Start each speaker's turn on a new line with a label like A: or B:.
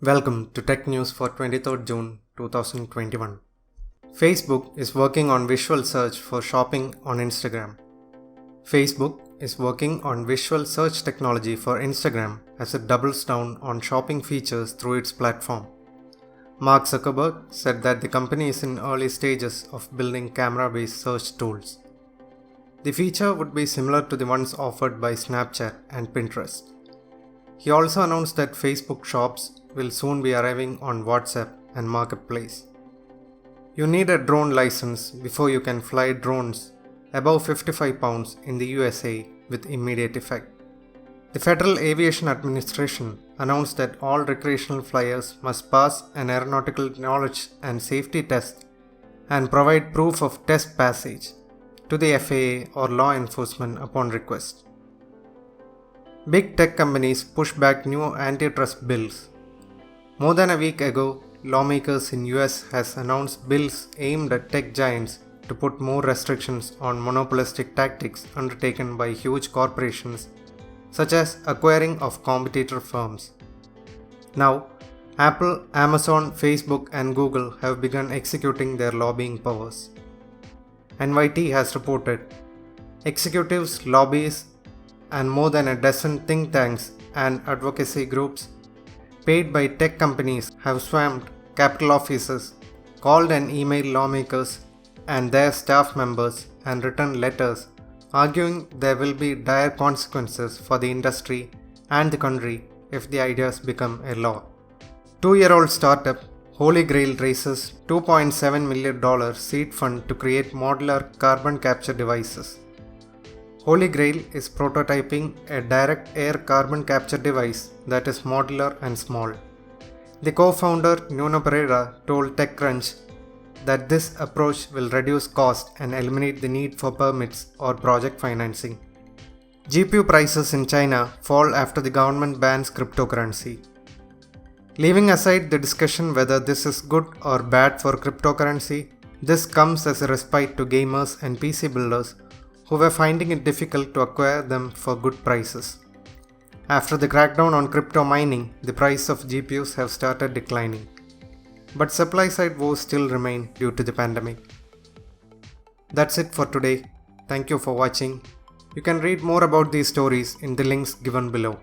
A: Welcome to Tech News for 23rd June 2021. Facebook is working on visual search for shopping on Instagram. Facebook is working on visual search technology for Instagram as it doubles down on shopping features through its platform. Mark Zuckerberg said that the company is in early stages of building camera-based search tools. The feature would be similar to the ones offered by Snapchat and Pinterest. He also announced that Facebook Shops will soon be arriving on WhatsApp and Marketplace. You need a drone license before you can fly drones above 55 pounds in the USA with immediate effect. The Federal Aviation Administration announced that all recreational flyers must pass an aeronautical knowledge and safety test and provide proof of test passage to the FAA or law enforcement upon request. Big tech companies push back new antitrust bills. More than a week ago, lawmakers in US has announced bills aimed at tech giants to put more restrictions on monopolistic tactics undertaken by huge corporations such as acquiring of competitor firms. Now, Apple, Amazon, Facebook and Google have begun executing their lobbying powers. NYT has reported executives, lobbyists and more than a dozen think tanks and advocacy groups paid by tech companies have swarmed Capitol offices, called and emailed lawmakers and their staff members and written letters arguing there will be dire consequences for the industry and the country if the ideas become a law. 2-year-old startup Holy Grail raises $2.7 million seed fund to create modular carbon capture devices. Holy Grail is prototyping a direct air carbon capture device that is modular and small. The co-founder Nuno Pereira told TechCrunch that this approach will reduce cost and eliminate the need for permits or project financing. GPU prices in China fall after the government bans cryptocurrency. Leaving aside the discussion whether this is good or bad for cryptocurrency, this comes as a respite to gamers and PC builders who were finding it difficult to acquire them for good prices. After the crackdown on crypto mining, the price of GPUs have started declining. But supply side woes still remain due to the pandemic. That's it for today. Thank you for watching. You can read more about these stories in the links given below.